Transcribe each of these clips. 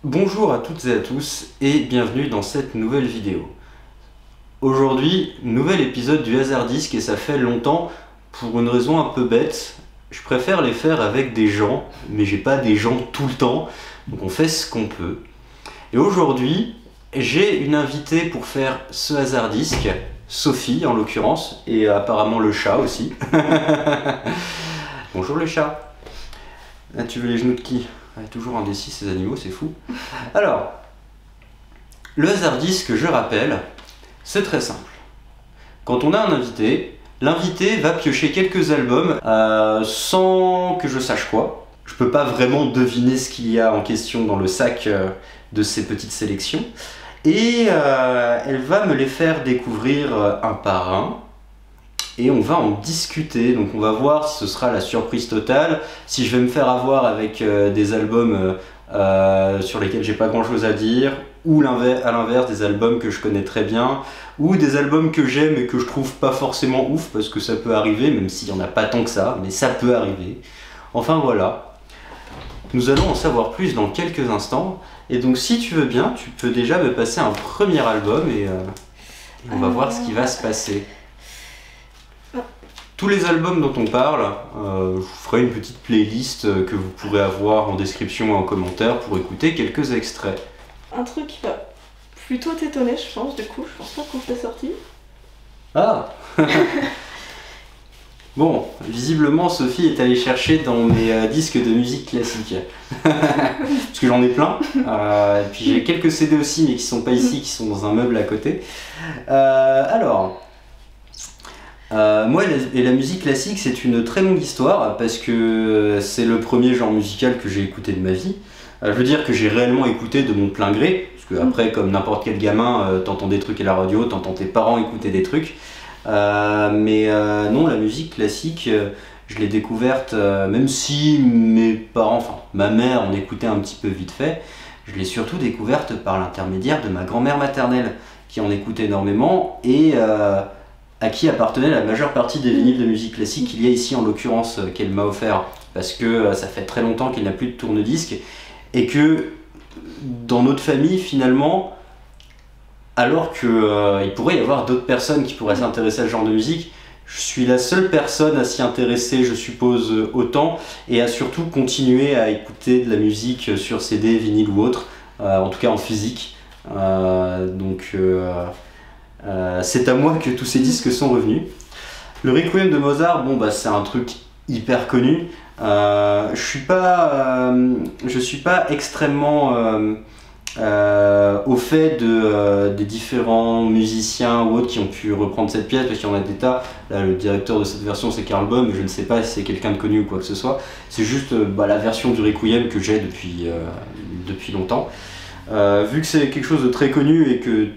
Bonjour à toutes et à tous et bienvenue dans cette nouvelle vidéo. Aujourd'hui, nouvel épisode du Hasardisque et ça fait longtemps pour une raison un peu bête. Je préfère les faire avec des gens, mais j'ai pas des gens tout le temps, donc on fait ce qu'on peut. Et aujourd'hui, j'ai une invitée pour faire ce Hasardisque, Sophie en l'occurrence, et apparemment le chat aussi. Bonjour le chat. Ah, tu veux les genoux de qui? Toujours indécis ces animaux, c'est fou. Alors, le Hasardisque, je rappelle, c'est très simple. Quand on a un invité, l'invité va piocher quelques albums sans que je sache quoi. Je peux pas vraiment deviner ce qu'il y a en question dans le sac de ces petites sélections. Et elle va me les faire découvrir un par un. Et on va en discuter, donc on va voir si ce sera la surprise totale, si je vais me faire avoir avec des albums sur lesquels j'ai pas grand chose à dire, ou à l'inverse des albums que je connais très bien, ou des albums que j'aime et que je trouve pas forcément ouf, parce que ça peut arriver, même s'il y en a pas tant que ça, mais ça peut arriver. Enfin voilà, nous allons en savoir plus dans quelques instants, et donc si tu veux bien, tu peux déjà me passer un premier album et on va voir ce qui va se passer. Tous les albums dont on parle, je vous ferai une petite playlist que vous pourrez avoir en description et en commentaire pour écouter quelques extraits. Un truc qui va plutôt t'étonner, je pense, du coup, je pense pas qu'on te l'ait sorti. Ah Bon, visiblement Sophie est allée chercher dans mes disques de musique classique. Parce que j'en ai plein. Et puis j'ai quelques CD aussi, mais qui sont pas ici, qui sont dans un meuble à côté. Moi et la musique classique, c'est une très longue histoire parce que c'est le premier genre musical que j'ai écouté de ma vie. Je veux dire que j'ai réellement écouté de mon plein gré, parce que après, comme n'importe quel gamin, t'entends des trucs à la radio, t'entends tes parents écouter des trucs. Non, la musique classique, je l'ai découverte, même si mes parents, enfin ma mère en écoutait un petit peu vite fait, je l'ai surtout découverte par l'intermédiaire de ma grand-mère maternelle, qui en écoutait énormément et à qui appartenait la majeure partie des vinyles de musique classique qu'il y a ici en l'occurrence qu'elle m'a offert, parce que ça fait très longtemps qu'il n'a plus de tourne-disque et que dans notre famille finalement, alors qu'il pourrait y avoir d'autres personnes qui pourraient s'intéresser à ce genre de musique, je suis la seule personne à s'y intéresser, je suppose, autant, et à surtout continuer à écouter de la musique sur CD, vinyle ou autre, en tout cas en physique. C'est à moi que tous ces disques sont revenus. Le Requiem de Mozart, bon bah c'est un truc hyper connu. Je suis pas extrêmement au fait des différents musiciens ou autres qui ont pu reprendre cette pièce, parce qu'il y en a des tas. Là, le directeur de cette version c'est Karl Böhm, mais je ne sais pas si c'est quelqu'un de connu ou quoi que ce soit. C'est juste la version du Requiem que j'ai depuis longtemps. Vu que c'est quelque chose de très connu et que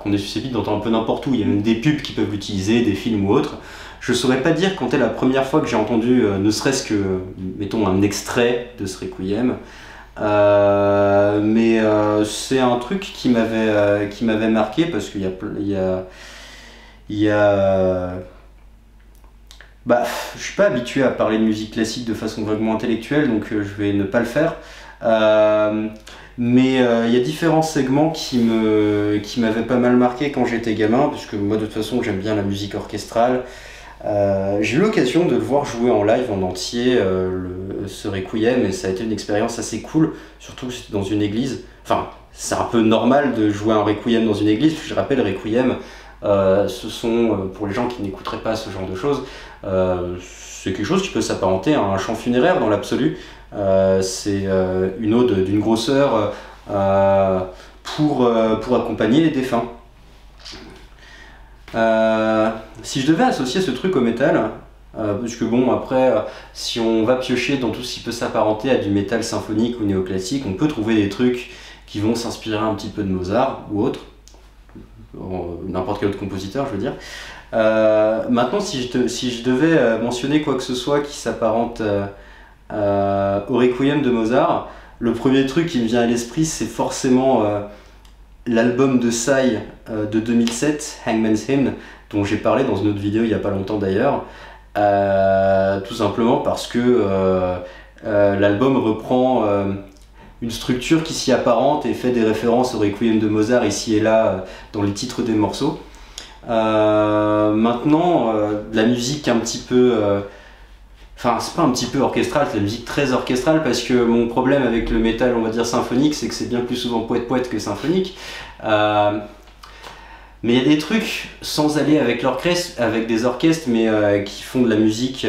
qu'on est susceptible d'entendre un peu n'importe où, il y a même des pubs qui peuvent l'utiliser, des films ou autres. Je saurais pas dire quand est la première fois que j'ai entendu, ne serait-ce que, mettons, un extrait de ce Requiem. C'est un truc qui m'avait marqué parce qu'il je suis pas habitué à parler de musique classique de façon vaguement intellectuelle, donc je vais ne pas le faire. Il y a différents segments qui m'avaient pas mal marqué quand j'étais gamin, parce que moi de toute façon j'aime bien la musique orchestrale. J'ai eu l'occasion de le voir jouer en live en entier, ce Requiem, et ça a été une expérience assez cool, surtout que c'était dans une église. Enfin, c'est un peu normal de jouer un Requiem dans une église, parce que je rappelle, Requiem, ce sont, pour les gens qui n'écouteraient pas ce genre de choses, c'est quelque chose qui peut s'apparenter à un chant funéraire dans l'absolu. C'est une ode d'une grosseur pour accompagner les défunts. Si je devais associer ce truc au métal, parce que bon après, si on va piocher dans tout ce qui peut s'apparenter à du métal symphonique ou néoclassique, on peut trouver des trucs qui vont s'inspirer un petit peu de Mozart ou autre, n'importe quel autre compositeur je veux dire. Maintenant si je devais mentionner quoi que ce soit qui s'apparente au Requiem de Mozart, le premier truc qui me vient à l'esprit c'est forcément l'album de Psy de 2007, Hangman's Hymn, dont j'ai parlé dans une autre vidéo il n'y a pas longtemps d'ailleurs, tout simplement parce que l'album reprend une structure qui s'y apparente et fait des références au Requiem de Mozart ici et là dans les titres des morceaux. Maintenant, de la musique un petit peu... Enfin, c'est pas un petit peu orchestral, c'est de la musique très orchestrale parce que mon problème avec le métal, on va dire symphonique, c'est que c'est bien plus souvent poète-poète que symphonique. Mais il y a des trucs, sans aller avec l'orchestre, avec des orchestres, mais qui font de la musique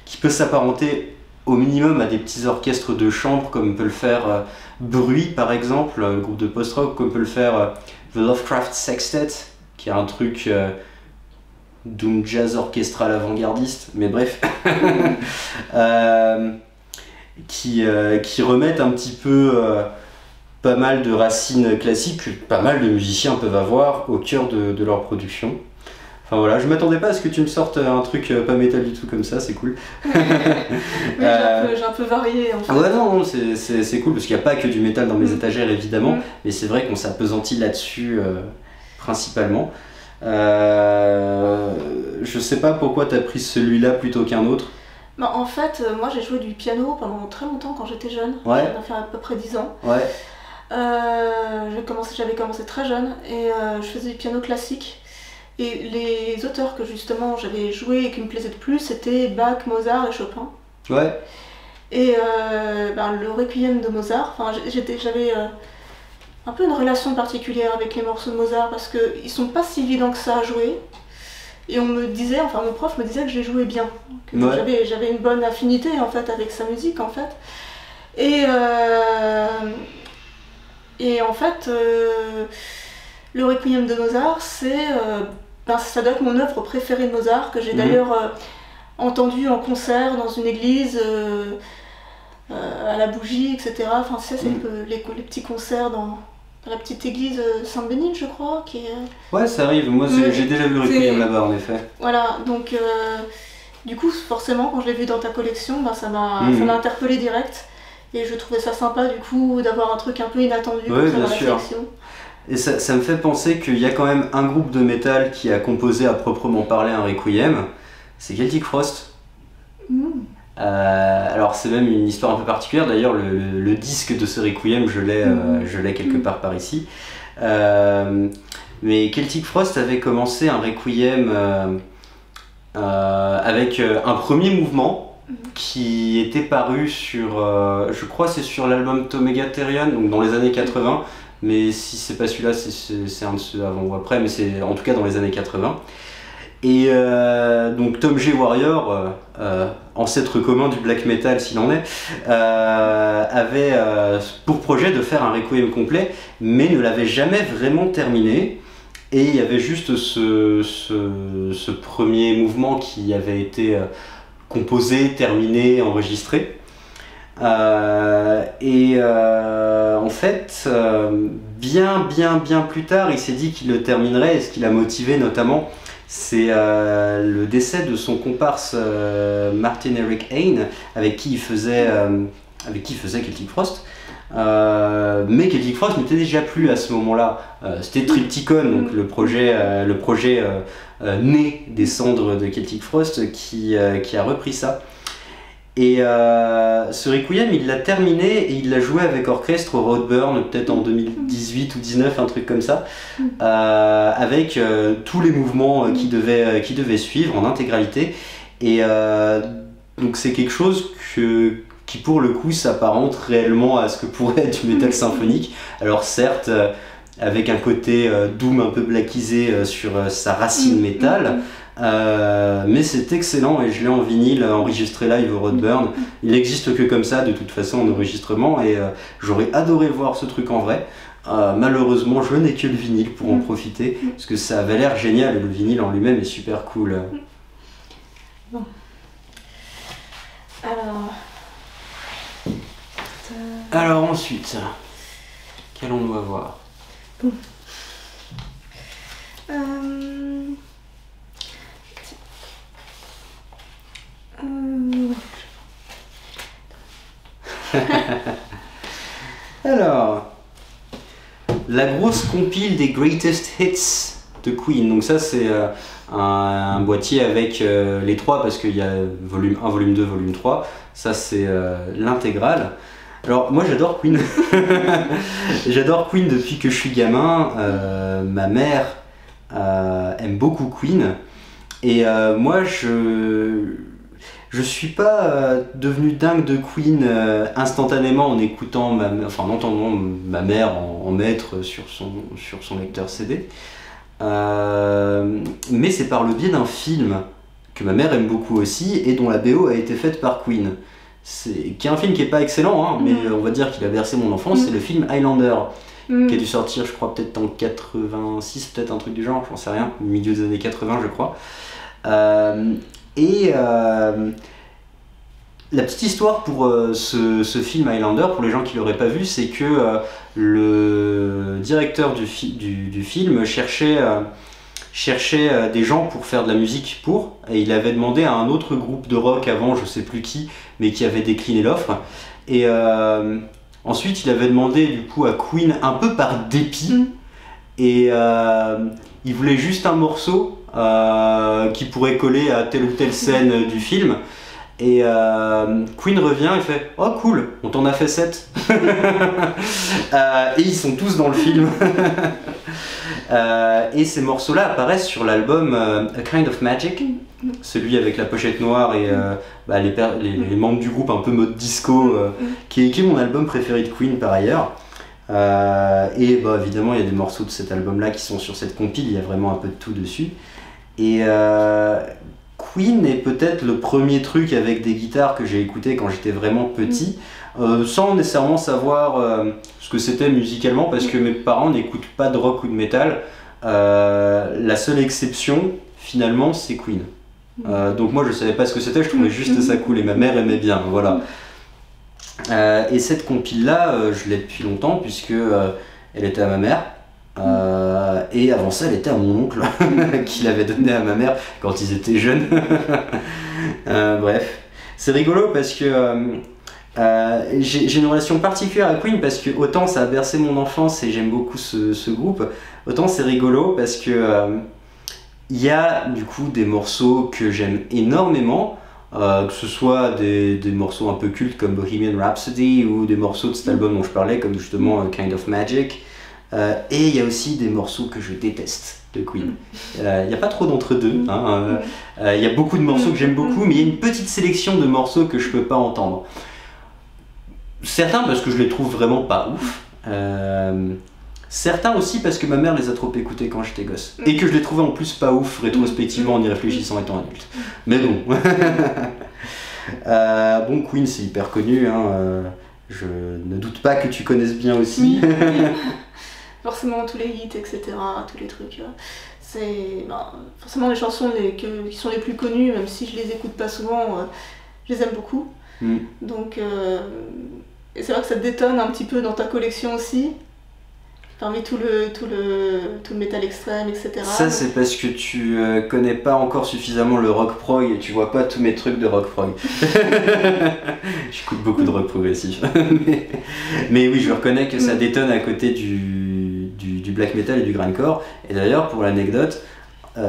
qui peut s'apparenter au minimum à des petits orchestres de chambre, comme peut le faire Bruit par exemple, le groupe de post-rock, comme peut le faire The Lovecraft Sextet, qui est un truc doom jazz orchestral avant-gardiste, mais bref, qui remettent un petit peu pas mal de racines classiques que pas mal de musiciens peuvent avoir au cœur de leur production. Enfin voilà, je m'attendais pas à ce que tu me sortes un truc pas métal du tout comme ça, c'est cool. Oui, j'ai un peu varié en fait. Ouais, non, c'est cool parce qu'il n'y a pas que du métal dans mes étagères évidemment, mais c'est vrai qu'on s'appesantit là-dessus principalement. Je sais pas pourquoi t'as pris celui-là plutôt qu'un autre. Bah, en fait, moi j'ai joué du piano pendant très longtemps quand j'étais jeune. Ouais. Ça doit faire à peu près 10 ans. Ouais. J'avais commencé très jeune et je faisais du piano classique. Et les auteurs que justement j'avais joué et qui me plaisaient de plus, c'était Bach, Mozart et Chopin. Ouais. Et le Requiem de Mozart, j'avais un peu une relation particulière avec les morceaux de Mozart parce qu'ils sont pas si évidents que ça à jouer. Et mon prof me disait que je les jouais bien. Ouais. J'avais une bonne affinité en fait avec sa musique en fait. Et en fait, le Requiem de Mozart, ça doit être mon œuvre préférée de Mozart, que j'ai d'ailleurs entendu en concert dans une église, à la bougie, etc. Enfin, c'est les petits concerts dans la petite église Sainte-Bénigne, je crois. Ouais, ça arrive. Moi, j'ai déjà vu Requiem là-bas, en effet. Voilà, donc du coup, forcément, quand je l'ai vu dans ta collection, ça m'a interpellé direct. Et je trouvais ça sympa, du coup, d'avoir un truc un peu inattendu comme ça dans la sélection. Et ça me fait penser qu'il y a quand même un groupe de métal qui a composé à proprement parler un Requiem. C'est Celtic Frost. Alors c'est même une histoire un peu particulière. D'ailleurs, le disque de ce Requiem, je l'ai quelque part par ici. Mais Celtic Frost avait commencé un Requiem avec un premier mouvement qui était paru sur, je crois c'est sur l'album Tomegatherion, donc dans les années 80. Mais si c'est pas celui-là, c'est un de ceux avant ou après, mais c'est en tout cas dans les années 80. Et donc Tom G. Warrior, ancêtre commun du black metal s'il en est, avait pour projet de faire un Requiem complet, mais ne l'avait jamais vraiment terminé. Et il y avait juste ce premier mouvement qui avait été composé, terminé, enregistré. En fait, bien plus tard, il s'est dit qu'il le terminerait, et ce qui l'a motivé notamment, c'est le décès de son comparse Martin Eric Hayne, avec qui il faisait Celtic Frost. Mais Celtic Frost n'était déjà plus à ce moment-là. C'était Triptychon, donc le projet né des cendres de Celtic Frost, qui a repris ça. Et ce Requiem, il l'a terminé et il l'a joué avec orchestre au Roadburn, peut-être en 2018 ou 2019, un truc comme ça, avec tous les mouvements qui devaient suivre en intégralité. Et donc c'est quelque chose qui pour le coup s'apparente réellement à ce que pourrait être du métal symphonique. Alors certes, avec un côté doom un peu blackisé sur sa racine métal, mais c'est excellent et je l'ai en vinyle enregistré live au Roadburn. Il n'existe que comme ça de toute façon en enregistrement et j'aurais adoré voir ce truc en vrai. Malheureusement je n'ai que le vinyle pour en profiter parce que ça avait l'air génial et le vinyle en lui-même est super cool. Bon. Alors ensuite, qu'allons-nous avoir? Alors, la grosse compile des greatest hits de Queen. Donc ça c'est un boîtier avec les trois parce qu'il y a volume 1, volume 2, volume 3. Ça c'est l'intégrale. Alors moi j'adore Queen. J'adore Queen depuis que je suis gamin. Ma mère aime beaucoup Queen. Et moi je suis pas devenu dingue de Queen instantanément en écoutant en entendant ma mère en mettre sur son lecteur CD. Mais c'est par le biais d'un film que ma mère aime beaucoup aussi et dont la BO a été faite par Queen. Qui est un film qui est pas excellent, hein, mais on va dire qu'il a bercé mon enfance. C'est le film Highlander, qui a dû sortir, je crois, peut-être en 86, peut-être un truc du genre, j'en sais rien, au milieu des années 80, je crois. La petite histoire pour ce film Highlander, pour les gens qui l'auraient pas vu, c'est que le directeur du film cherchait des gens pour faire de la musique et il avait demandé à un autre groupe de rock avant, je sais plus qui, mais qui avait décliné l'offre. Et ensuite, il avait demandé du coup à Queen un peu par dépit. Et il voulait juste un morceau qui pourrait coller à telle ou telle scène du film. Et Queen revient et fait « Oh cool, on t'en a fait 7 !» Et ils sont tous dans le film. Et ces morceaux-là apparaissent sur l'album A Kind of Magic, celui avec la pochette noire et les membres du groupe un peu mode disco, qui est mon album préféré de Queen par ailleurs. Et évidemment il y a des morceaux de cet album-là qui sont sur cette compile, il y a vraiment un peu de tout dessus. Et Queen est peut-être le premier truc avec des guitares que j'ai écouté quand j'étais vraiment petit, sans nécessairement savoir ce que c'était musicalement, parce que mes parents n'écoutent pas de rock ou de métal. La seule exception, finalement, c'est Queen. Donc moi je savais pas ce que c'était, je trouvais juste ça cool et ma mère aimait bien, voilà. Et cette compile-là, je l'ai depuis longtemps puisque elle était à ma mère. Et avant ça, elle était à mon oncle qui l'avait donnée à ma mère quand ils étaient jeunes. Bref, c'est rigolo parce que j'ai une relation particulière à Queen parce que autant ça a bercé mon enfance et j'aime beaucoup ce groupe, autant c'est rigolo parce que il y a du coup des morceaux que j'aime énormément. Que ce soit des morceaux un peu cultes comme Bohemian Rhapsody ou des morceaux de cet album dont je parlais comme justement Kind of Magic. Et il y a aussi des morceaux que je déteste de Queen. Il n'y a pas trop d'entre deux. Il y a beaucoup de morceaux que j'aime beaucoup, mais il y a une petite sélection de morceaux que je peux pas entendre. Certains parce que je les trouve vraiment pas ouf. Certains aussi parce que ma mère les a trop écoutés quand j'étais gosse. Et que je les trouvais en plus pas ouf rétrospectivement en y réfléchissant étant adulte. Mais bon. Bon, Queen c'est hyper connu. Je ne doute pas que tu connaisses bien aussi. Forcément tous les hits, etc., tous les trucs. C'est forcément les chansons qui sont les plus connues, même si je les écoute pas souvent, je les aime beaucoup. Donc, et c'est vrai que ça te détonne un petit peu dans ta collection aussi. Parmi tout le métal extrême, etc. Ça, c'est parce que tu connais pas encore suffisamment le rock prog et tu vois pas tous mes trucs de rock prog. J'écoute beaucoup de rock progressif. mais oui, je reconnais que ça détonne à côté du black metal et du grindcore. Et d'ailleurs, pour l'anecdote,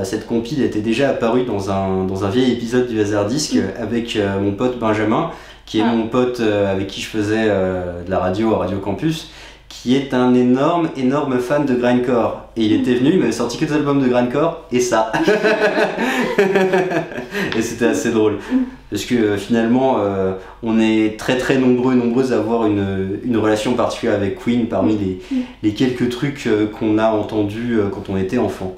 cette compile était déjà apparue dans un vieil épisode du Hasardisque avec mon pote Benjamin, qui est mon pote avec qui je faisais de la radio à Radio Campus, qui est un énorme fan de grindcore. Et il était venu, il m'avait sorti que des albums de grindcore, et ça. Et c'était assez drôle. Parce que finalement, on est très nombreuses à avoir une relation particulière avec Queen parmi les quelques trucs qu'on a entendus quand on était enfant.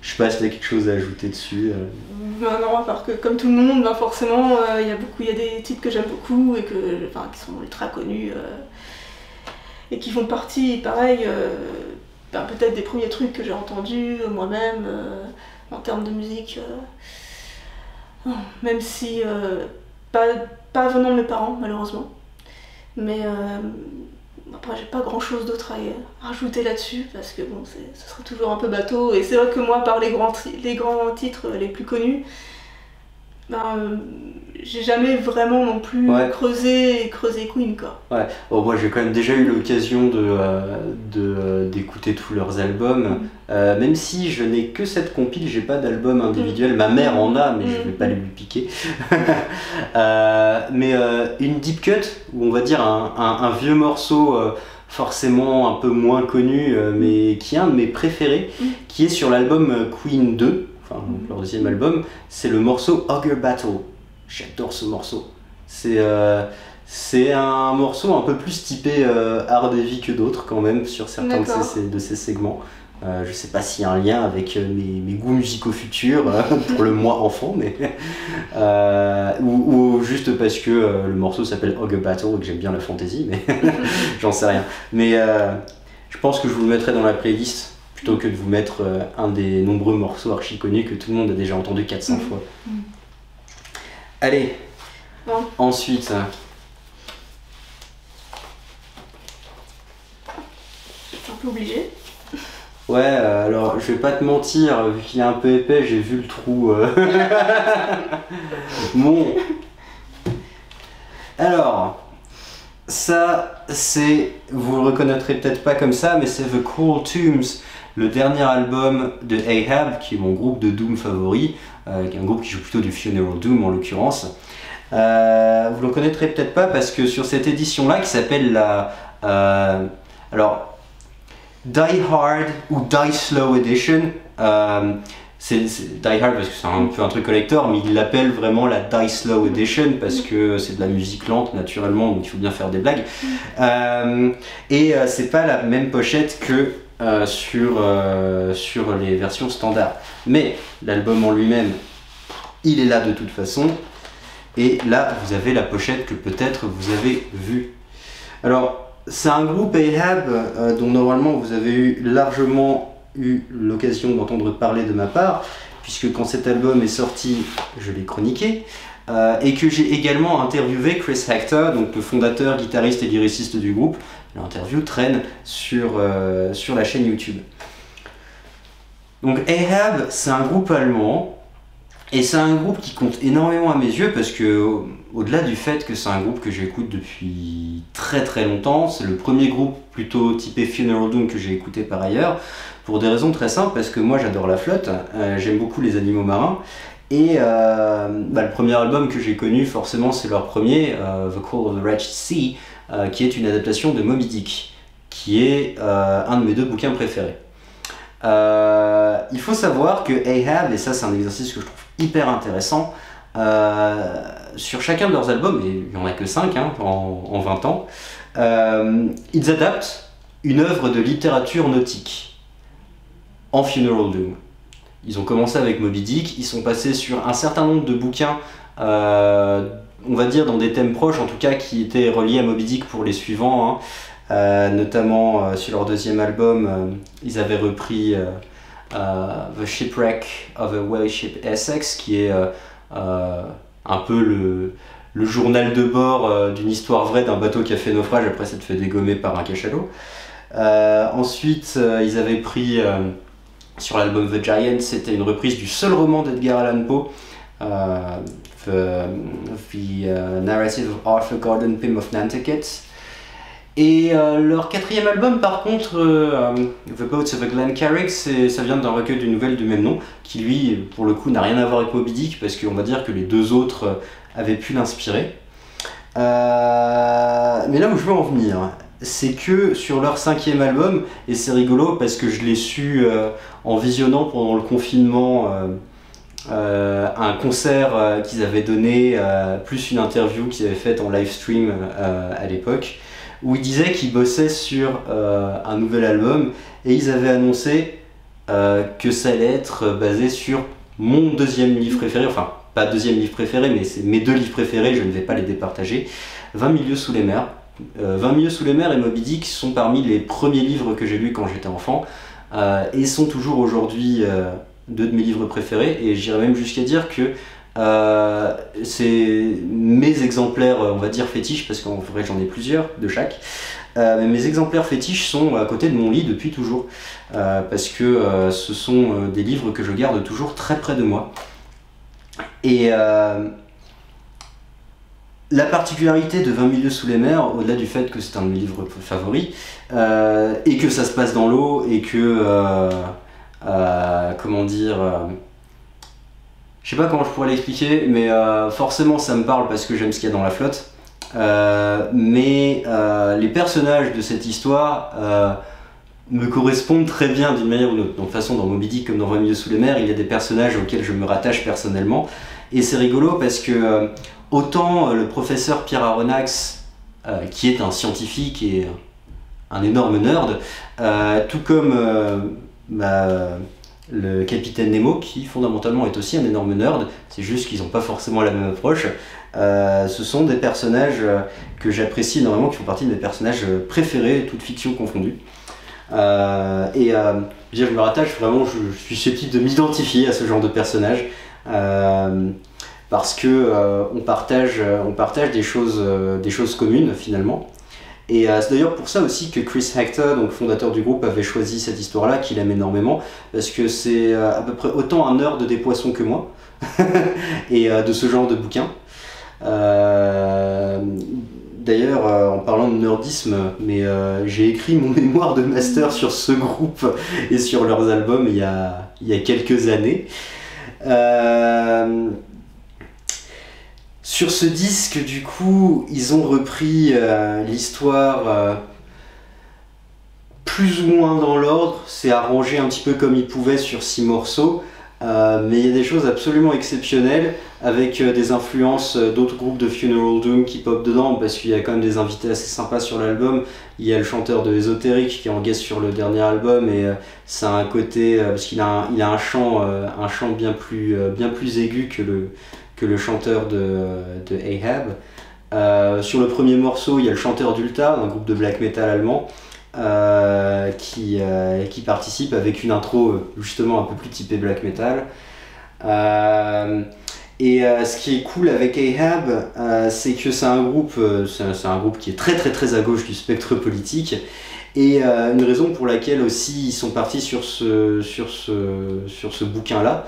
Je sais pas si tu as quelque chose à ajouter dessus. Non, à part que comme tout le monde, forcément, il y a des titres que j'aime beaucoup et qui sont ultra connus et qui font partie, pareil, peut-être des premiers trucs que j'ai entendus moi-même en termes de musique. Même si, pas venant de mes parents, malheureusement. Mais après, j'ai pas grand chose d'autre à rajouter là-dessus parce que bon, ce serait toujours un peu bateau. Et c'est vrai que moi, par les grands titres les plus connus, j'ai jamais vraiment non plus creusé Queen, quoi. Ouais, bon, moi j'ai quand même déjà eu l'occasion d'écouter tous leurs albums, même si je n'ai que cette compile, j'ai pas d'album individuel, ma mère en a, mais je vais pas lui piquer. Mais une deep cut, où on va dire un vieux morceau forcément un peu moins connu, mais qui est un de mes préférés, qui est sur l'album Queen 2, enfin leur deuxième album, c'est le morceau Hugger Battle. J'adore ce morceau. C'est un morceau un peu plus typé hard heavy que d'autres quand même sur certains de ces segments. Je sais pas s'il y a un lien avec mes goûts musicaux futurs pour le moi enfant, mais ou juste parce que le morceau s'appelle Hugger Battle et que j'aime bien la fantasy, mais j'en sais rien. Mais je pense que je vous le mettrai dans la playlist plutôt que de vous mettre un des nombreux morceaux archi connus que tout le monde a déjà entendu 400 fois. Allez, ensuite. Je suis un peu obligée. Ouais, alors je vais pas te mentir, vu qu'il est un peu épais, j'ai vu le trou. Bon. Alors, ça, c'est. Vous le reconnaîtrez peut-être pas comme ça, mais c'est The Cruel Tombs, le dernier album de Ahab, qui est mon groupe de Doom favori, qui est un groupe qui joue plutôt du Funeral Doom en l'occurrence. Vous le connaîtrez peut-être pas parce que sur cette édition-là, qui s'appelle la. Alors. Die Hard ou Die Slow Edition, c'est Die Hard parce que c'est un peu un truc collector, mais il l'appelle vraiment la Die Slow Edition parce que c'est de la musique lente naturellement, donc il faut bien faire des blagues. Et c'est pas la même pochette que sur les versions standards. Mais l'album en lui-même, il est là de toute façon. Et là, vous avez la pochette que peut-être vous avez vue. Alors, c'est un groupe Ahab dont normalement vous avez largement eu l'occasion d'entendre parler de ma part, puisque quand cet album est sorti, je l'ai chroniqué, et que j'ai également interviewé Chris Hector, donc le fondateur, guitariste et lyriciste du groupe. L'interview traîne sur la chaîne YouTube. Donc Ahab, c'est un groupe allemand, et c'est un groupe qui compte énormément à mes yeux parce que, au-delà du fait que c'est un groupe que j'écoute depuis très très longtemps, c'est le premier groupe plutôt typé Funeral Doom que j'ai écouté par ailleurs, pour des raisons très simples, parce que moi j'adore la flotte, j'aime beaucoup les animaux marins, et le premier album que j'ai connu forcément c'est leur premier, The Call of the Wretched Sea, qui est une adaptation de Moby Dick, qui est un de mes deux bouquins préférés. Il faut savoir que Ahab, et ça c'est un exercice que je trouve hyper intéressant, sur chacun de leurs albums, et il n'y en a que 5 en 20 ans, ils adaptent une œuvre de littérature nautique en Funeral Doom. Ils ont commencé avec Moby Dick, ils sont passés sur un certain nombre de bouquins, on va dire dans des thèmes proches en tout cas, qui étaient reliés à Moby Dick pour les suivants, notamment sur leur deuxième album, ils avaient repris The Shipwreck of a Whale Ship Essex, qui est un peu le journal de bord d'une histoire vraie d'un bateau qui a fait naufrage après s'être fait dégommer par un cachalot. Ensuite, ils avaient pris sur l'album The Giant, c'était une reprise du seul roman d'Edgar Allan Poe, The Narrative of Arthur Gordon Pym of Nantucket. Et leur quatrième album, par contre, The Boats of Glencarrig, ça vient d'un recueil de nouvelles du même nom, qui lui, pour le coup, n'a rien à voir avec Moby Dick, parce qu'on va dire que les deux autres avaient pu l'inspirer. Mais là où je veux en venir, c'est que sur leur cinquième album, et c'est rigolo parce que je l'ai su en visionnant pendant le confinement, un concert qu'ils avaient donné, plus une interview qu'ils avaient faite en live stream à l'époque, où ils disaient qu'ils bossaient sur un nouvel album et ils avaient annoncé que ça allait être basé sur mon deuxième livre préféré, enfin pas deuxième livre préféré, mais c'est mes deux livres préférés, je ne vais pas les départager, 20 milieux sous les mers. 20 milieux sous les mers et Moby Dick sont parmi les premiers livres que j'ai lus quand j'étais enfant et sont toujours aujourd'hui deux de mes livres préférés, et j'irais même jusqu'à dire que c'est mes exemplaires, on va dire fétiches, parce qu'en vrai j'en ai plusieurs de chaque, mais mes exemplaires fétiches sont à côté de mon lit depuis toujours, parce que ce sont des livres que je garde toujours très près de moi. Et la particularité de 20 milieux sous les mers, au-delà du fait que c'est un de mes livres favoris, et que ça se passe dans l'eau, et que, comment dire, je sais pas comment je pourrais l'expliquer, mais forcément ça me parle parce que j'aime ce qu'il y a dans la flotte. Mais les personnages de cette histoire me correspondent très bien d'une manière ou d'une autre. Donc, de toute façon, dans Moby Dick comme dans 20 milieux sous les mers, il y a des personnages auxquels je me rattache personnellement. Et c'est rigolo parce que autant le professeur Pierre Aronnax, qui est un scientifique et un énorme nerd, tout comme le capitaine Nemo, qui fondamentalement est aussi un énorme nerd, c'est juste qu'ils n'ont pas forcément la même approche. Ce sont des personnages que j'apprécie énormément, qui font partie de mes personnages préférés, toute fiction confondue. Je me rattache vraiment, je suis susceptible de m'identifier à ce genre de personnage parce que on partage des choses communes finalement. Et c'est d'ailleurs pour ça aussi que Chris Hector, donc fondateur du groupe, avait choisi cette histoire-là, qu'il aime énormément, parce que c'est à peu près autant un nerd des poissons que moi, et de ce genre de bouquin. D'ailleurs, en parlant de nerdisme, mais j'ai écrit mon mémoire de master sur ce groupe et sur leurs albums il y a quelques années. Sur ce disque, du coup, ils ont repris l'histoire plus ou moins dans l'ordre. C'est arrangé un petit peu comme ils pouvaient sur 6 morceaux. Mais il y a des choses absolument exceptionnelles avec des influences d'autres groupes de Funeral Doom qui pop dedans, parce qu'il y a quand même des invités assez sympas sur l'album. Il y a le chanteur de Ésotérique qui est en guest sur le dernier album, et ça a un côté, parce qu'il a un chant bien plus aigu que le chanteur de Ahab. Sur le premier morceau, il y a le chanteur d'Ulta, un groupe de black metal allemand, qui participe avec une intro justement un peu plus typée black metal. Ce qui est cool avec Ahab, c'est que c'est un groupe qui est très très très à gauche du spectre politique, et une raison pour laquelle aussi ils sont partis sur ce bouquin là,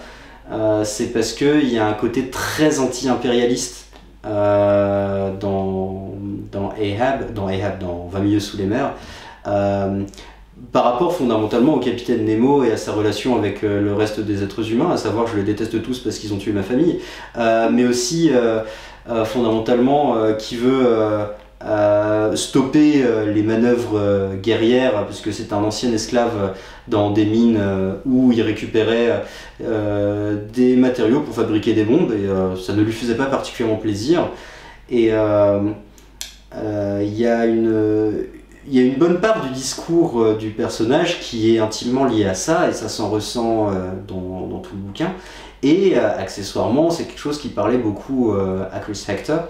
c'est parce qu'il y a un côté très anti-impérialiste dans 20 milieux sous les mers, par rapport fondamentalement au capitaine Nemo et à sa relation avec le reste des êtres humains, à savoir je les déteste tous parce qu'ils ont tué ma famille, mais aussi fondamentalement qui veut stopper les manœuvres guerrières, puisque c'est un ancien esclave dans des mines où il récupérait des matériaux pour fabriquer des bombes, et ça ne lui faisait pas particulièrement plaisir. Et il y a une bonne part du discours du personnage qui est intimement lié à ça, et ça s'en ressent dans tout le bouquin. Et accessoirement, c'est quelque chose qui parlait beaucoup à Chris Hector,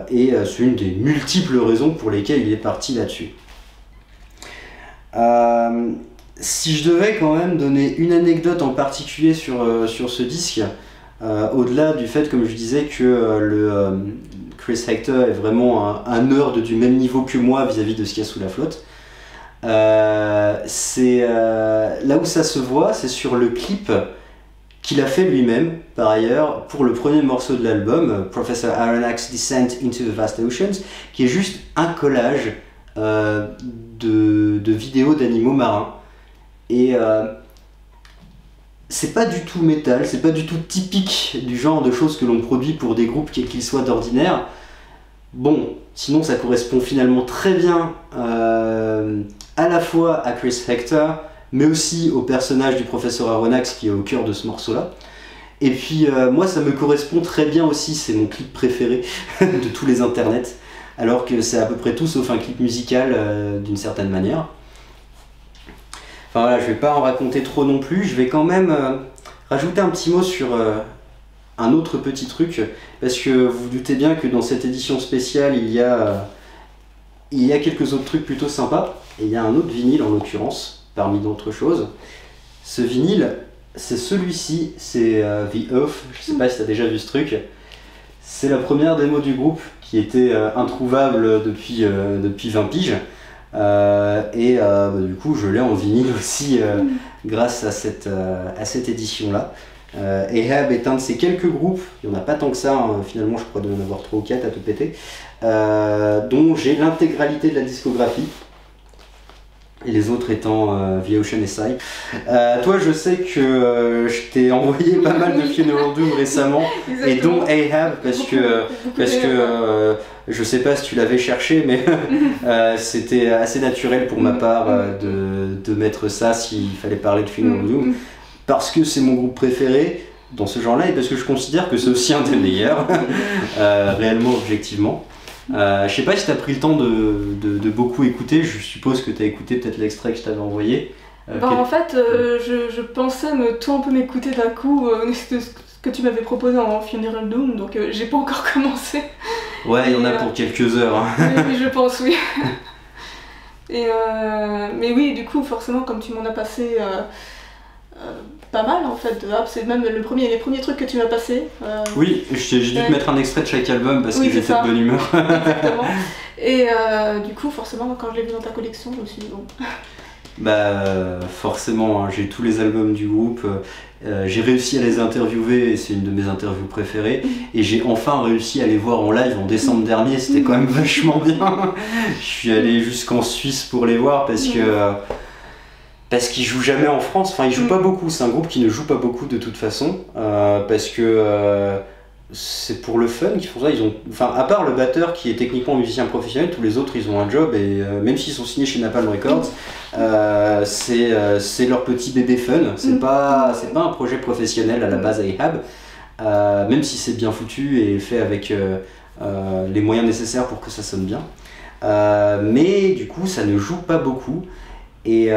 et c'est une des multiples raisons pour lesquelles il est parti là-dessus. Si je devais quand même donner une anecdote en particulier sur ce disque, au-delà du fait, comme je disais, que Chris Hector est vraiment un nerd du même niveau que moi vis-à-vis de ce qu'il y a sous la flotte, c'est là où ça se voit, c'est sur le clip qu'il a fait lui-même, par ailleurs, pour le premier morceau de l'album, Professor Aronnax Descent into the Vast Oceans, qui est juste un collage de vidéos d'animaux marins. Et c'est pas du tout métal, c'est pas du tout typique du genre de choses que l'on produit pour des groupes quels qu'ils soient d'ordinaire. Bon, sinon ça correspond finalement très bien à la fois à Chris Hector, mais aussi au personnage du professeur Aronnax qui est au cœur de ce morceau-là. Et puis moi ça me correspond très bien aussi, c'est mon clip préféré de tous les internets, alors que c'est à peu près tout sauf un clip musical d'une certaine manière. Enfin voilà, je vais pas en raconter trop non plus, je vais quand même rajouter un petit mot sur un autre petit truc, parce que vous vous doutez bien que dans cette édition spéciale il y a quelques autres trucs plutôt sympas, et il y a un autre vinyle en l'occurrence, parmi d'autres choses. Ce vinyle, c'est celui-ci, c'est The Oath, je sais pas si tu as déjà vu ce truc. C'est la première démo du groupe qui était introuvable depuis 20 piges. Du coup je l'ai en vinyle aussi grâce à cette édition là. Ahab est un de ces quelques groupes, il n'y en a pas tant que ça, hein, finalement je crois d'en avoir 3 ou 4 à tout péter, dont j'ai l'intégralité de la discographie. Et les autres étant The Ocean et Psy. Toi, je sais que je t'ai envoyé pas mal de Funeral Doom récemment, et dont Ahab, parce que je sais pas si tu l'avais cherché, mais c'était assez naturel pour ma part de mettre ça s'il fallait parler de Funeral Doom, parce que c'est mon groupe préféré dans ce genre-là, et parce que je considère que c'est aussi un des meilleurs, réellement, objectivement. Je sais pas si tu as pris le temps de beaucoup écouter, je suppose que tu as écouté peut-être l'extrait que je t'avais envoyé. En fait, je pensais tout un peu m'écouter d'un coup ce que tu m'avais proposé en Funeral Doom, donc j'ai pas encore commencé. Ouais, il y en a pour quelques heures. Hein. Oui, je pense, oui. Mais oui, du coup, forcément, comme tu m'en as passé pas mal en fait, c'est même les premiers trucs que tu m'as passé. Oui, j'ai dû te mettre un extrait de chaque album parce que j'étais de bonne humeur. Exactement. Et du coup, forcément, quand je l'ai vu dans ta collection, je me suis dit bon. Bah forcément, hein, j'ai tous les albums du groupe, j'ai réussi à les interviewer et c'est une de mes interviews préférées, et j'ai enfin réussi à les voir en live en décembre dernier, c'était quand même vachement bien. Je suis allé jusqu'en Suisse pour les voir parce qu'ils jouent jamais en France, enfin ils jouent pas beaucoup, c'est un groupe qui ne joue pas beaucoup de toute façon, parce que c'est pour le fun qu'ils font ça. Enfin, à part le batteur qui est techniquement musicien professionnel, tous les autres ils ont un job, et même s'ils sont signés chez Napalm Records, c'est leur petit bébé fun, c'est pas un projet professionnel à la base Ahab, même si c'est bien foutu et fait avec les moyens nécessaires pour que ça sonne bien, mais du coup ça ne joue pas beaucoup. Et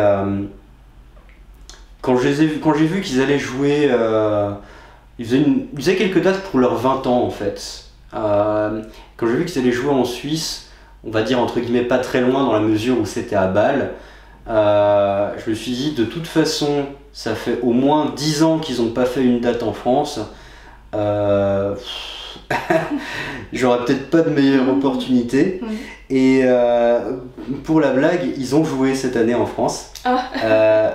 quand j'ai vu qu'ils allaient jouer, ils faisaient quelques dates pour leurs 20 ans en fait. Quand j'ai vu qu'ils allaient jouer en Suisse, on va dire entre guillemets pas très loin dans la mesure où c'était à Bâle, je me suis dit de toute façon ça fait au moins 10 ans qu'ils n'ont pas fait une date en France. J'aurais peut-être pas de meilleure opportunité. Et pour la blague, ils ont joué cette année en France.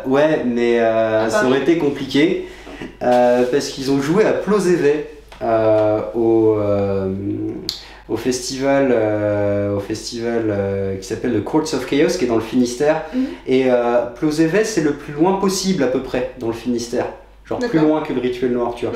Ouais, mais ça aurait été compliqué parce qu'ils ont joué à Plozévé au festival qui s'appelle The Courts of Chaos, qui est dans le Finistère. Et Plozévé, c'est le plus loin possible à peu près dans le Finistère. Genre plus loin que le Rituel Noir, tu vois.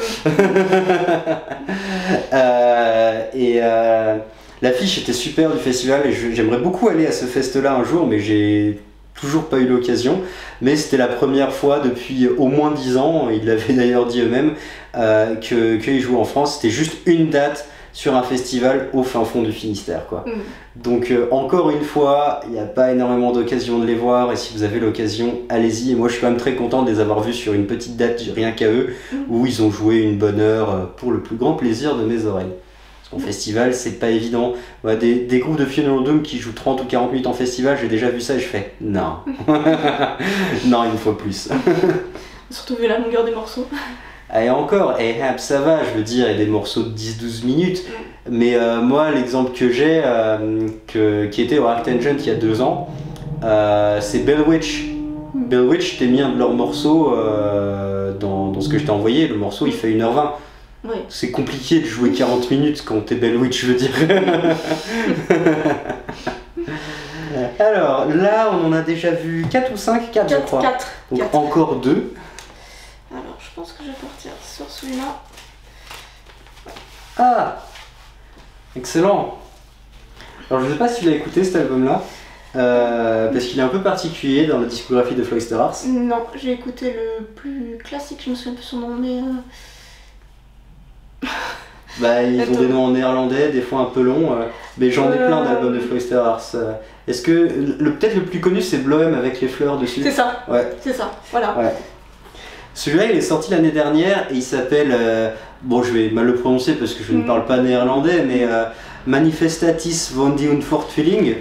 L'affiche était super du festival et j'aimerais beaucoup aller à ce fest-là un jour, mais j'ai toujours pas eu l'occasion. Mais c'était la première fois depuis au moins 10 ans, ils l'avaient d'ailleurs dit eux-mêmes, qu'ils jouaient en France. C'était juste une date sur un festival au fin fond du Finistère, quoi. Donc encore une fois, il n'y a pas énormément d'occasion de les voir, et si vous avez l'occasion, allez-y. Et moi je suis quand même très content de les avoir vus sur une petite date, rien qu'à eux, où ils ont joué une bonne heure pour le plus grand plaisir de mes oreilles. Parce qu'en festival, c'est pas évident. Ouais, des groupes de Funeral Doom qui jouent 30 ou 40 minutes en festival, j'ai déjà vu ça et je fais non. Non, il me faut plus. Surtout vu la longueur des morceaux. Et encore, Ahab ça va, je veux dire, il y a des morceaux de 10-12 minutes, mais moi l'exemple que j'ai, qui était au Arctangent il y a 2 ans, c'est Bellwitch. Bellwitch, je t'ai mis un de leurs morceaux dans ce que je t'ai envoyé, le morceau il fait 1h20. Oui. C'est compliqué de jouer 40 minutes quand t'es Bellwitch, je veux dire. Alors là, on en a déjà vu 4 ou 5, 4 je crois. 4. Donc 4. Encore 2. Alors je pense que je vais partir sur celui-là. Ah, excellent. Alors je sais pas si tu l'as écouté cet album-là, parce qu'il est un peu particulier dans la discographie de Floyd Stars. Non, j'ai écouté le plus classique, je me souviens plus son nom, mais... Bah, ils ont des noms en néerlandais, des fois un peu longs, mais j'en ai plein d'albums de Floyd Stars. Est-ce que peut-être le plus connu c'est Bloem avec les fleurs dessus? C'est ça, ouais. C'est ça, voilà. Ouais. Celui-là il est sorti l'année dernière et il s'appelle, bon je vais mal le prononcer parce que je ne parle pas néerlandais, mais Manifestatis von die Unfortfeeling.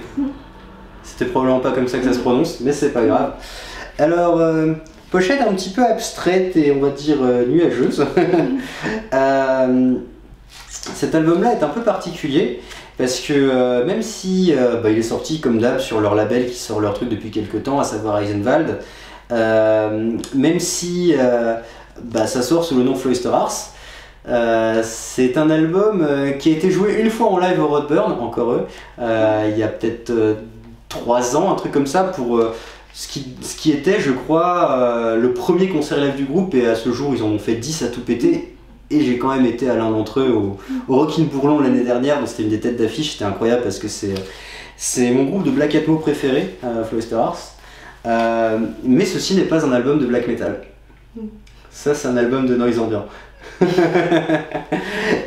C'était probablement pas comme ça que ça se prononce, mais c'est pas grave. Alors, pochette un petit peu abstraite et on va dire nuageuse. Cet album-là est un peu particulier parce que même si il est sorti comme d'hab sur leur label qui sort leur truc depuis quelques temps, à savoir Eisenwald, même si ça sort sous le nom Floyster Ars. C'est un album qui a été joué une fois en live au Roadburn, encore eux, il y a peut-être 3 ans, un truc comme ça, pour ce qui était, je crois, le premier concert live du groupe, et à ce jour ils en ont fait 10 à tout péter. Et j'ai quand même été à l'un d'entre eux au Rock in Bourlon l'année dernière, donc c'était une des têtes d'affiche, c'était incroyable parce que c'est mon groupe de Black Atmo préféré, Floyster Ars. Mais ceci n'est pas un album de black metal. Ça, c'est un album de noise ambiant.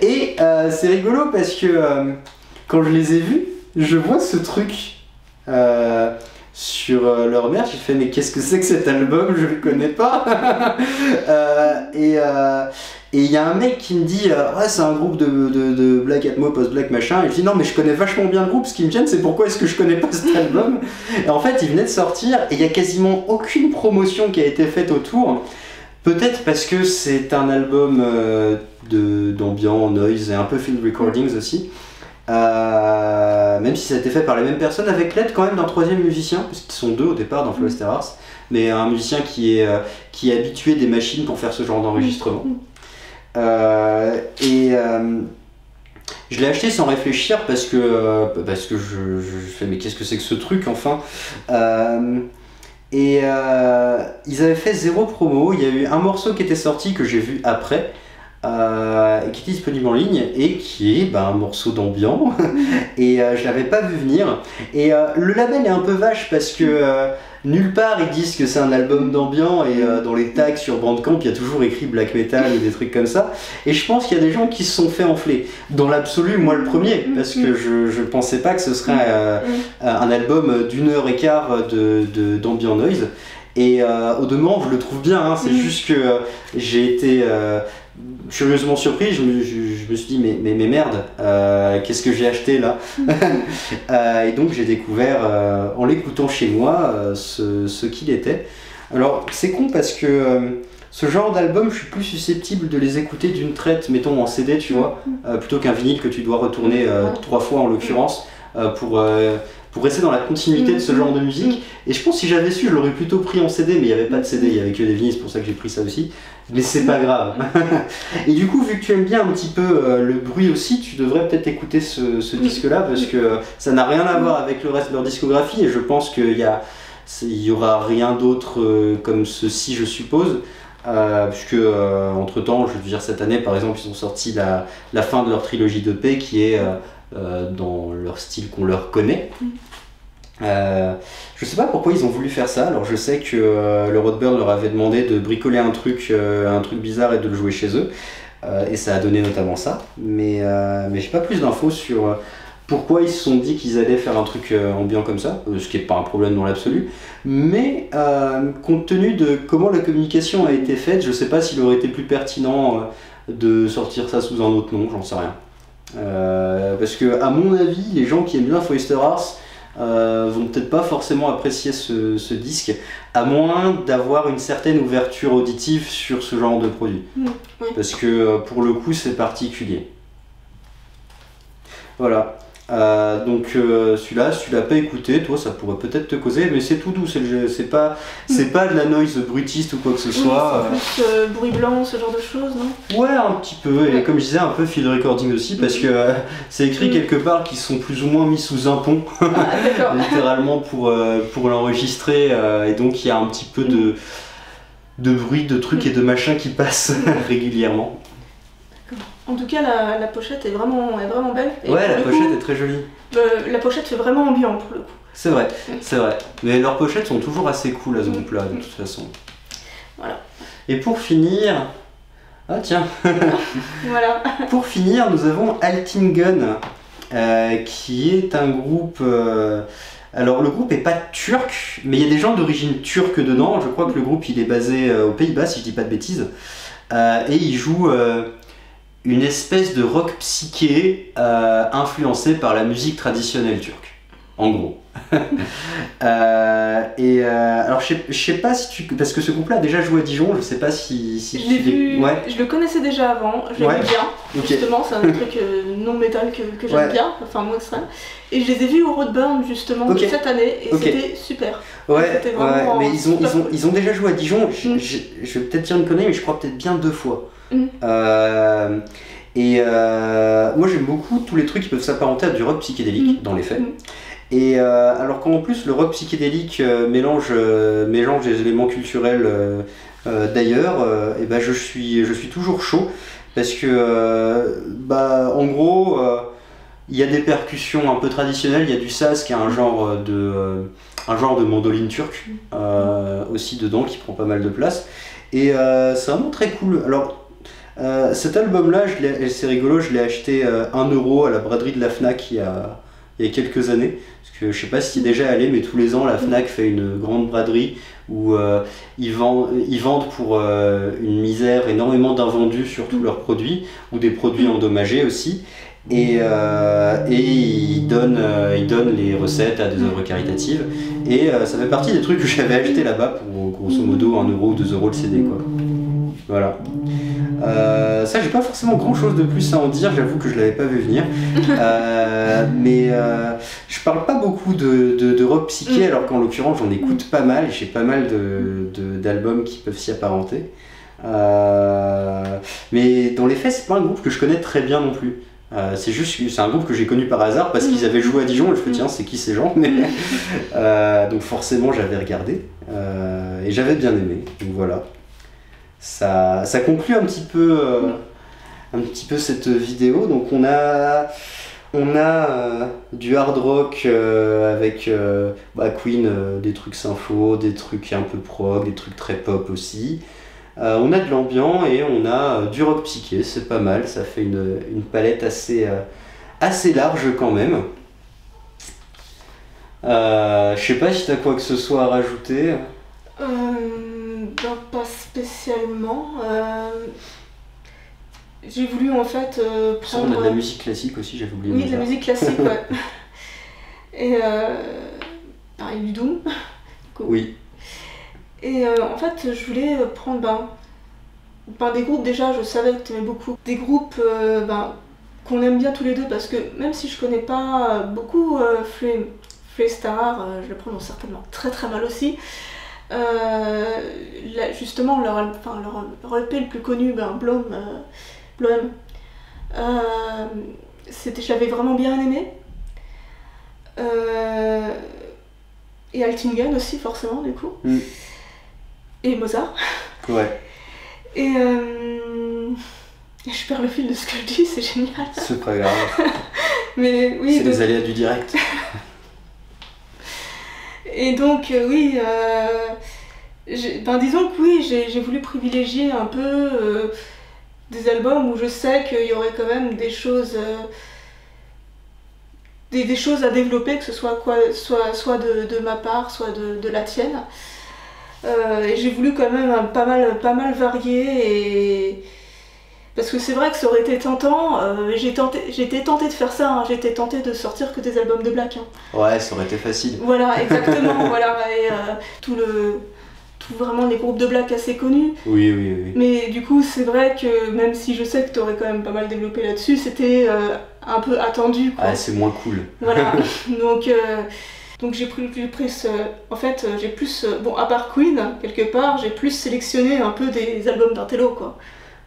Et c'est rigolo parce que quand je les ai vus, je vois ce truc sur leur merch, j'ai fait mais qu'est-ce que c'est que cet album, je le connais pas. Et il y a un mec qui me dit ouais, c'est un groupe de Black Atmo, post-black machin, et je dis non mais je connais vachement bien le groupe, ce qui me gêne c'est pourquoi est-ce que je connais pas cet album. Et en fait il venait de sortir et il y a quasiment aucune promotion qui a été faite autour, peut-être parce que c'est un album d'ambiant, noise et un peu field recordings aussi. Même si ça a été fait par les mêmes personnes, avec l'aide quand même d'un troisième musicien, parce qu'ils sont 2 au départ dans Floyster Ars, mais un musicien qui est habitué des machines pour faire ce genre d'enregistrement. Je l'ai acheté sans réfléchir parce que je fais mais qu'est-ce que c'est que ce truc enfin. Ils avaient fait 0 promo, il y a eu un morceau qui était sorti que j'ai vu après, qui était disponible en ligne et qui est un morceau d'ambiant et je l'avais pas vu venir, et le label est un peu vache parce que nulle part ils disent que c'est un album d'ambiant, et dans les tags sur Bandcamp il y a toujours écrit black metal ou des trucs comme ça, et je pense qu'il y a des gens qui se sont fait enfler. Dans l'absolu, moi le premier, parce que je pensais pas que ce serait un album d'1h15 d'ambient noise, et au demeurant je le trouve bien, hein, c'est juste que j'ai été curieusement surpris, je me suis dit mais merde, qu'est-ce que j'ai acheté là. Et donc j'ai découvert en l'écoutant chez moi ce qu'il était. Alors c'est con parce que ce genre d'album je suis plus susceptible de les écouter d'une traite, mettons en CD tu vois, plutôt qu'un vinyle que tu dois retourner 3 fois en l'occurrence pour rester dans la continuité de ce genre de musique. Et je pense que si j'avais su, je l'aurais plutôt pris en CD, mais il n'y avait pas de CD, il n'y avait que des vinyles, c'est pour ça que j'ai pris ça aussi. Mais c'est pas grave. Et du coup, vu que tu aimes bien un petit peu le bruit aussi, tu devrais peut-être écouter ce disque-là, parce que ça n'a rien à voir avec le reste de leur discographie, et je pense qu'il y aura rien d'autre comme ceci, je suppose. Puisque entre temps, je veux dire, cette année par exemple, ils ont sorti la fin de leur trilogie d'EP qui est dans leur style qu'on leur connaît. Je sais pas pourquoi ils ont voulu faire ça. Alors je sais que le Roadburn leur avait demandé de bricoler un truc bizarre et de le jouer chez eux, et ça a donné notamment ça, mais j'ai pas plus d'infos sur pourquoi ils se sont dit qu'ils allaient faire un truc ambiant comme ça, ce qui est pas un problème dans l'absolu, mais compte tenu de comment la communication a été faite, je sais pas s'il aurait été plus pertinent de sortir ça sous un autre nom, j'en sais rien. Parce que à mon avis, les gens qui aiment bien Floyster Ars vont peut-être pas forcément apprécier ce disque, à moins d'avoir une certaine ouverture auditive sur ce genre de produit. Oui. Parce que pour le coup c'est particulier. Voilà. Donc celui-là, si tu l'as pas écouté, toi ça pourrait peut-être te causer, mais c'est tout doux, c'est pas de la noise brutiste ou quoi que ce soit. C'est plus bruit blanc, ce genre de choses, non? Ouais, un petit peu, et comme je disais, un peu field recording aussi, parce que c'est écrit quelque part qu'ils sont plus ou moins mis sous un pont, littéralement pour l'enregistrer, et donc il y a un petit peu de bruit, de trucs et de machins qui passent régulièrement. En tout cas, la pochette est vraiment belle. Et ouais, la pochette est très jolie. La pochette fait vraiment ambiant pour le coup. C'est vrai, c'est vrai. Mais leurs pochettes sont toujours assez cool à ce groupe-là, de toute façon. Voilà. Et pour finir... Ah tiens. Voilà. Pour finir, nous avons Altingen, qui est un groupe... Alors le groupe est pas turc, mais il y a des gens d'origine turque dedans. Je crois que le groupe il est basé aux Pays-Bas, si je dis pas de bêtises. Et il joue... une espèce de rock psyché influencé par la musique traditionnelle turque. en gros. Alors je sais pas si tu... Parce que ce groupe-là a déjà joué à Dijon, je sais pas si je l'ai vu, ouais. Je le connaissais déjà avant, je l'aimais bien. Okay. Justement, c'est un truc non métal que j'aime bien, enfin moins extrême. Et je les ai vus au Roadburn justement cette année et c'était super. Ouais, mais ils ont déjà joué à Dijon, je vais peut-être dire une connerie, mais je crois peut-être bien 2 fois. Moi j'aime beaucoup tous les trucs qui peuvent s'apparenter à du rock psychédélique dans les faits. Et alors qu'en plus le rock psychédélique mélange des éléments culturels d'ailleurs, et ben je suis toujours chaud parce que en gros il y a des percussions un peu traditionnelles, il y a du saz qui est un genre de mandoline turque aussi dedans qui prend pas mal de place et c'est vraiment très cool. Alors cet album là c'est rigolo, je l'ai acheté 1 € à la braderie de la Fnac il y a quelques années. Je sais pas si tu es déjà allé, mais tous les ans la Fnac fait une grande braderie où ils vendent pour une misère énormément d'invendus sur tous leurs produits, ou des produits endommagés aussi, et ils donnent les recettes à des œuvres caritatives, et ça fait partie des trucs que j'avais acheté là-bas pour grosso modo 1 € ou 2 € le CD quoi. Voilà. Ça, j'ai pas forcément grand chose de plus à en dire, j'avoue que je l'avais pas vu venir. Mais je parle pas beaucoup de rock psyché, alors qu'en l'occurrence j'en écoute pas mal, et j'ai pas mal d'albums qui peuvent s'y apparenter. Mais dans les faits, c'est pas un groupe que je connais très bien non plus. C'est un groupe que j'ai connu par hasard parce qu'ils avaient joué à Dijon, et je me dis tiens, c'est qui ces gens? Donc forcément j'avais regardé et j'avais bien aimé, donc voilà. Ça conclut un petit peu cette vidéo. Donc on a du hard rock avec Queen, des trucs sympho, des trucs un peu prog, des trucs très pop aussi. On a de l'ambiant et on a du rock psyché, c'est pas mal, ça fait une palette assez large quand même. Je sais pas si t'as quoi que ce soit à rajouter. Pas spécialement. J'ai voulu en fait prendre... On a de la musique classique aussi, j'avais oublié. Oui, de la musique classique, ouais. Et pareil, du doom. Oui. Et en fait, je voulais prendre des groupes, déjà, je savais que tu aimais beaucoup. Des groupes qu'on aime bien tous les deux, parce que même si je connais pas beaucoup Freestar, je le prononce certainement très très mal aussi. Justement leur EP le plus connu, Bloem, je l'avais vraiment bien aimé, et Altingen aussi forcément du coup, et Mozart, et je perds le fil de ce que je dis, c'est génial. C'est pas grave. Mais oui, c'est les aléas du direct. Et donc disons que oui, j'ai voulu privilégier un peu des albums où je sais qu'il y aurait quand même des choses à développer, que ce soit de ma part, soit de la tienne. Et j'ai voulu quand même pas mal varier, parce que c'est vrai que ça aurait été tentant, j'étais tentée de faire ça, j'étais tentée de sortir que des albums de Black. Ouais, ça aurait été facile. Voilà, exactement, voilà, et tout vraiment les groupes de Black assez connus. Oui. Mais du coup, c'est vrai que même si je sais que tu aurais quand même pas mal développé là-dessus, c'était un peu attendu, quoi. Ah, c'est moins cool. Voilà, donc j'ai pris en fait, j'ai plus, à part Queen, quelque part, j'ai plus sélectionné un peu des albums d'intello, quoi.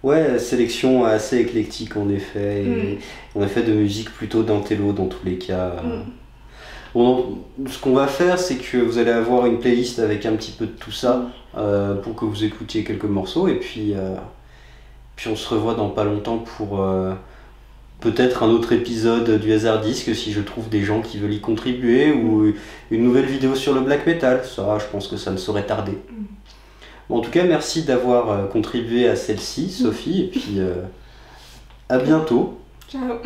Ouais, sélection assez éclectique en effet, et en effet de musique plutôt d'intello dans tous les cas. Bon, ce qu'on va faire, c'est que vous allez avoir une playlist avec un petit peu de tout ça pour que vous écoutiez quelques morceaux, et puis on se revoit dans pas longtemps pour peut-être un autre épisode du Hasardisque si je trouve des gens qui veulent y contribuer, ou une nouvelle vidéo sur le black metal. Ça, je pense que ça ne saurait tarder. Bon, en tout cas, merci d'avoir contribué à celle-ci, Sophie, et puis à bientôt. Ciao.